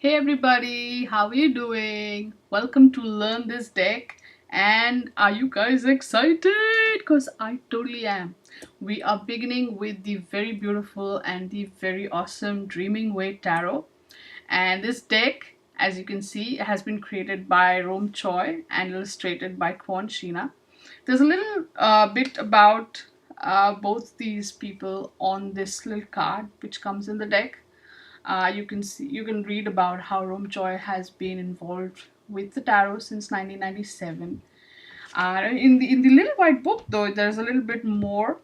Hey everybody, how are you doing? Welcome to Learn This Deck. And are you guys excited? Because I totally am. We are beginning with the very beautiful and the very awesome Dreaming Way Tarot. And this deck, as you can see, has been created by Rome Choi and illustrated by Kwon Shina. There's a little bit about both these people on this little card which comes in the deck. You can read about how Rom Choi has been involved with the tarot since 1997. In the little white book, though, there's a little bit more.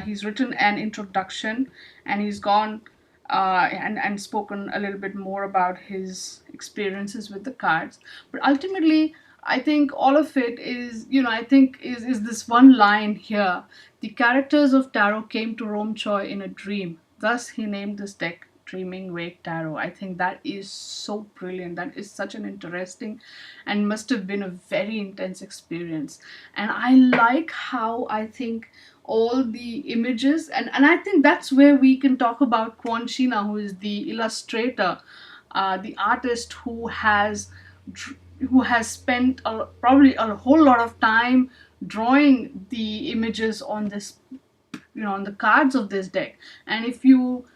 He's written an introduction, and he's gone and spoken a little bit more about his experiences with the cards. But ultimately, I think all of it is, I think is this one line here. The characters of tarot came to Rom Choi in a dream. Thus, he named this deck Dreaming Wake Tarot. I think that is so brilliant. That is such an interesting and must have been a very intense experience. And I like how I think all the images, and I think that's where we can talk about Kwon Shina, who is the illustrator, the artist who has spent probably a whole lot of time drawing the images on this, on the cards of this deck. And if you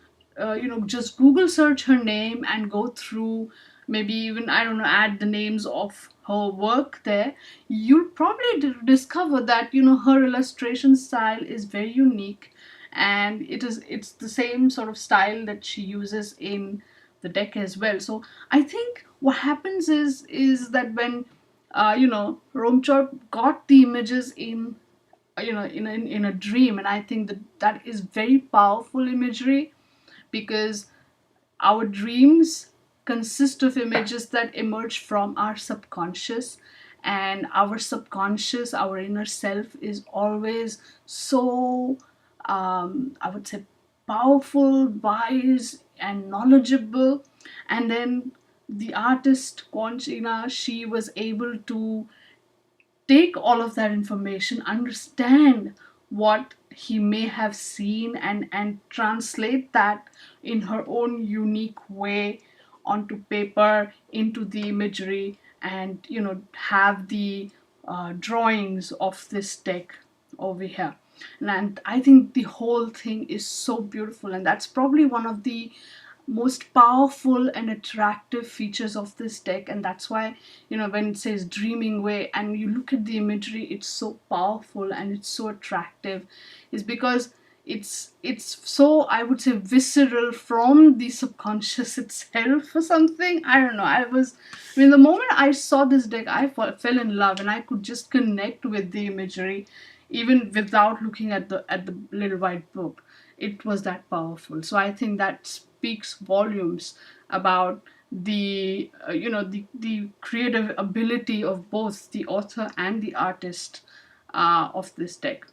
just Google search her name and go through, maybe even, I don't know, add the names of her work there, you'll probably discover that her illustration style is very unique, and it's the same sort of style that she uses in the deck as well. So I think what happens is that when Romchor got the images in in a dream, and I think that is very powerful imagery, because our dreams consist of images that emerge from our subconscious, and our subconscious, our inner self, is always so, I would say, powerful, wise, and knowledgeable. And then the artist Conchina, she was able to take all of that information, understand what he may have seen, and translate that in her own unique way onto paper, into the imagery, and have the drawings of this deck over here. And I think the whole thing is so beautiful, and that's probably one of the most powerful and attractive features of this deck. And that's why, when it says Dreaming Way and you look at the imagery, it's so powerful and it's so attractive, is because it's so, I would say, visceral from the subconscious itself or something. I don't know. The moment I saw this deck, I fell in love, and I could just connect with the imagery even without looking at the little white book. It was that powerful. So I think that speaks volumes about the creative ability of both the author and the artist of this deck.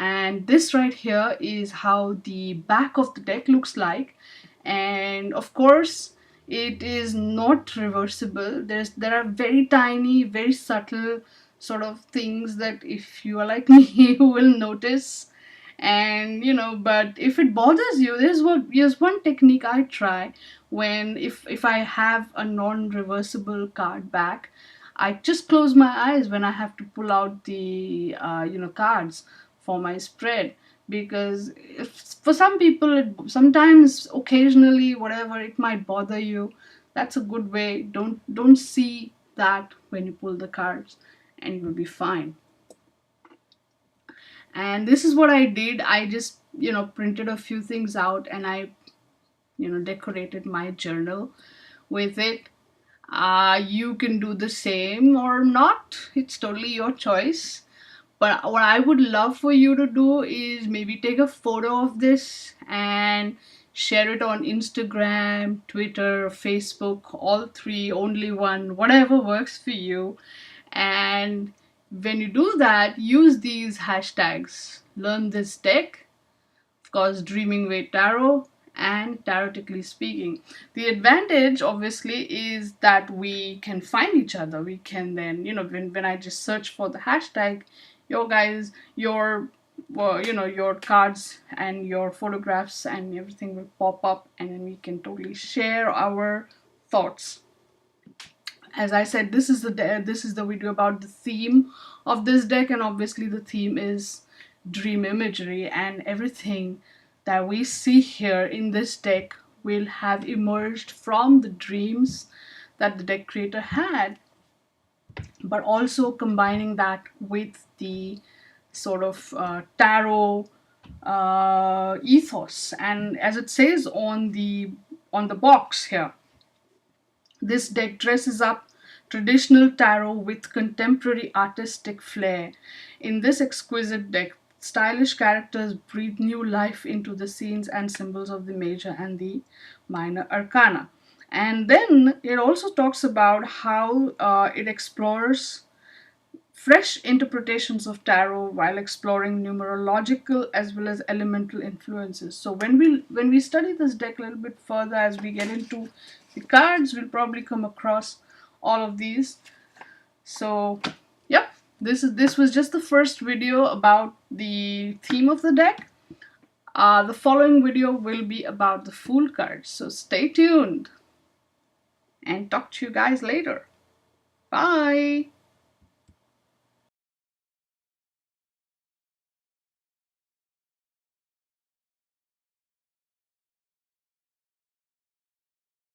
And this right here is how the back of the deck looks like. And of course, it is not reversible. There are very tiny, very subtle sort of things that, if you are like me, you will notice. And but if it bothers you, there's one technique I try. When if I have a non-reversible card back, I just close my eyes when I have to pull out the cards for my spread. Because for some people, sometimes, occasionally, whatever, it might bother you. That's a good way. Don't see that when you pull the cards, and you will be fine. And this is what I did. I just printed a few things out, and I decorated my journal with it. You can do the same or not, it's totally your choice. But what I would love for you to do is maybe take a photo of this and share it on Instagram, Twitter, Facebook, all three, only one, whatever works for you. And when you do that, use these hashtags: Learn This Deck, of course, Dreaming Way Tarot, and Tarotically Speaking. The advantage, obviously, is that we can find each other. We can then, when I just search for the hashtag, your well, your cards and your photographs and everything will pop up, and then we can totally share our thoughts. As I said, this is the video about the theme of this deck, and obviously the theme is dream imagery, and everything that we see here in this deck will have emerged from the dreams that the deck creator had, but also combining that with the sort of tarot ethos. And as it says on the box here, this deck dresses up traditional tarot with contemporary artistic flair. In this exquisite deck, stylish characters breathe new life into the scenes and symbols of the major and the minor arcana. And then it also talks about how it explores fresh interpretations of tarot while exploring numerological as well as elemental influences. So when we study this deck a little bit further, as we get into the cards, we'll probably come across all of these. So yep, this was just the first video about the theme of the deck. The following video will be about the Fool cards, so stay tuned and talk to you guys later. Bye.